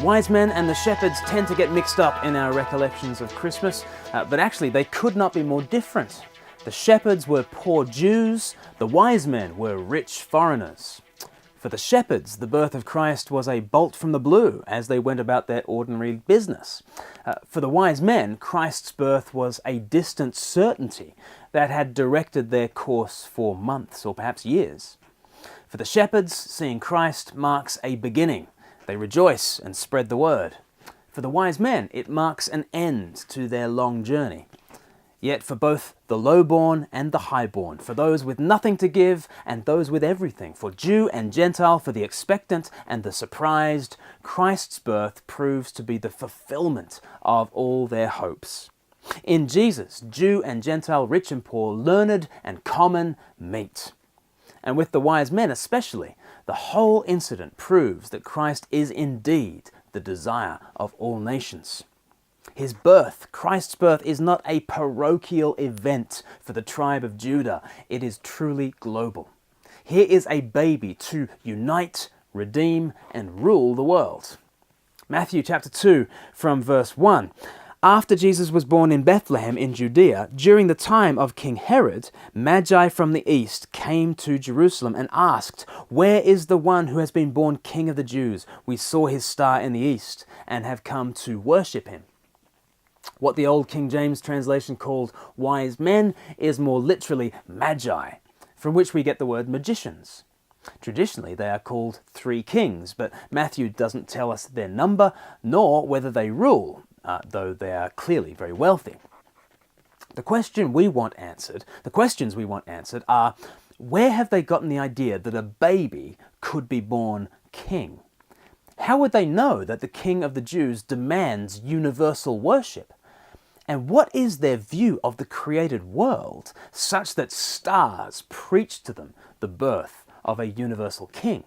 wise men and the shepherds tend to get mixed up in our recollections of Christmas, but actually they could not be more different. The shepherds were poor Jews, the wise men were rich foreigners. For the shepherds, the birth of Christ was a bolt from the blue as they went about their ordinary business. For the wise men, Christ's birth was a distant certainty that had directed their course for months or perhaps years. For the shepherds, seeing Christ marks a beginning. They rejoice and spread the word. For the wise men, it marks an end to their long journey. Yet for both the lowborn and the highborn, for those with nothing to give and those with everything, for Jew and Gentile, for the expectant and the surprised, Christ's birth proves to be the fulfillment of all their hopes. In Jesus, Jew and Gentile, rich and poor, learned and common meet. And with the wise men especially, the whole incident proves that Christ is indeed the desire of all nations. His birth, Christ's birth, is not a parochial event for the tribe of Judah. It is truly global. Here is a baby to unite, redeem, and rule the world. Matthew chapter 2 from verse 1. After Jesus was born in Bethlehem in Judea, during the time of King Herod, magi from the east came to Jerusalem and asked, "Where is the one who has been born King of the Jews? We saw his star in the east and have come to worship him." What the old King James translation called wise men is more literally magi, from which we get the word magicians. Traditionally, they are called three kings, but Matthew doesn't tell us their number, nor whether they rule, though they are clearly very wealthy. The questions we want answered are, where have they gotten the idea that a baby could be born king? How would they know that the King of the Jews demands universal worship? And what is their view of the created world, such that stars preach to them the birth of a universal king?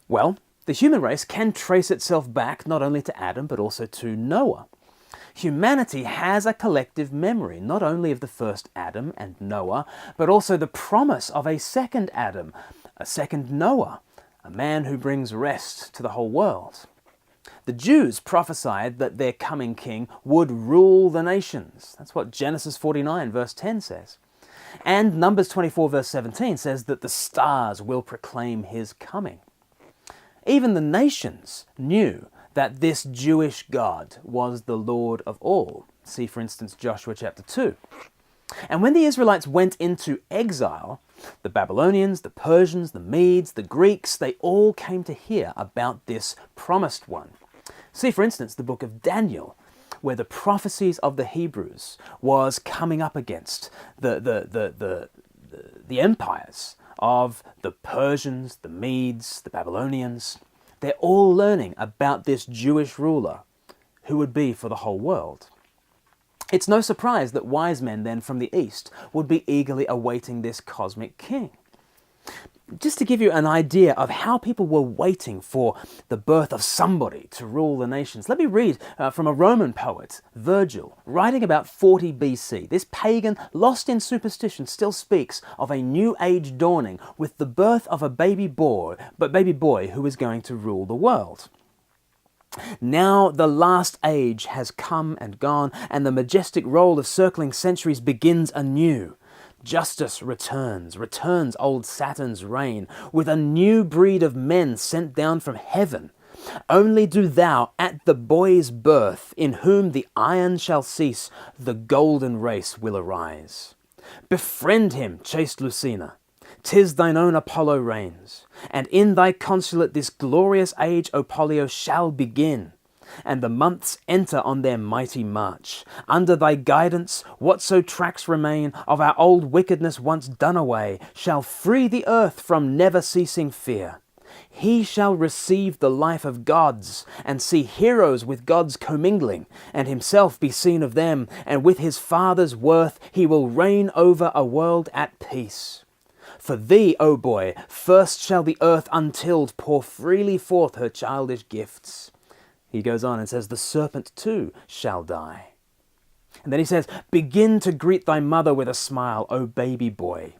Well, the human race can trace itself back not only to Adam, but also to Noah. Humanity has a collective memory, not only of the first Adam and Noah, but also the promise of a second Adam, a second Noah, a man who brings rest to the whole world. The Jews prophesied that their coming king would rule the nations. That's what Genesis 49 verse 10 says. And Numbers 24 verse 17 says that the stars will proclaim his coming. Even the nations knew that this Jewish God was the Lord of all. See, for instance, Joshua chapter 2. And when the Israelites went into exile, the Babylonians, the Persians, the Medes, the Greeks, they all came to hear about this promised one. See, for instance, the book of Daniel, where the prophecies of the Hebrews was coming up against the empires of the Persians, the Medes, the Babylonians. They're all learning about this Jewish ruler who would be for the whole world. It's no surprise that wise men then from the east would be eagerly awaiting this cosmic king. Just to give you an idea of how people were waiting for the birth of somebody to rule the nations, let me read from a Roman poet, Virgil, writing about 40 BC. This pagan, lost in superstition, still speaks of a new age dawning with the birth of a baby boy who is going to rule the world. Now the last age has come and gone, and the majestic roll of circling centuries begins anew. Justice returns old Saturn's reign, with a new breed of men sent down from heaven. Only do thou, at the boy's birth, in whom the iron shall cease, the golden race will arise. Befriend him, chaste Lucina. 'Tis thine own Apollo reigns, and in thy consulate this glorious age, O Pollio, shall begin. And the months enter on their mighty march. Under thy guidance, whatso tracks remain of our old wickedness once done away, shall free the earth from never-ceasing fear. He shall receive the life of gods, and see heroes with gods commingling, and himself be seen of them, and with his Father's worth he will reign over a world at peace. For thee, O boy, first shall the earth untilled pour freely forth her childish gifts. He goes on and says, the serpent too shall die. And then he says, begin to greet thy mother with a smile, O baby boy,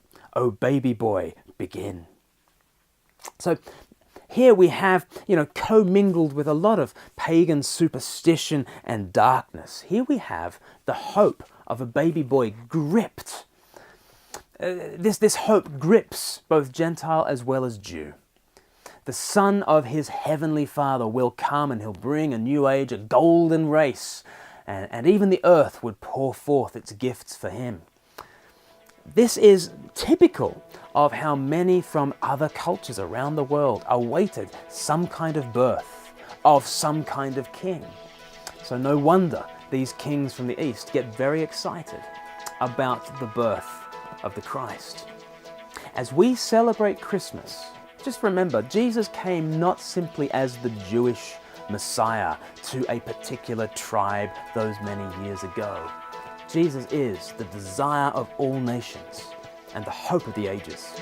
begin. So Here we have, commingled with a lot of pagan superstition and darkness. Here we have the hope of a baby boy gripped. This hope grips both Gentile as well as Jew. The Son of his heavenly Father will come and he'll bring a new age, a golden race, and even the earth would pour forth its gifts for him. This is typical of how many from other cultures around the world awaited some kind of birth of some kind of king. So no wonder these kings from the East get very excited about the birth of the Christ. As we celebrate Christmas, just remember, Jesus came not simply as the Jewish Messiah to a particular tribe those many years ago. Jesus is the desire of all nations and the hope of the ages.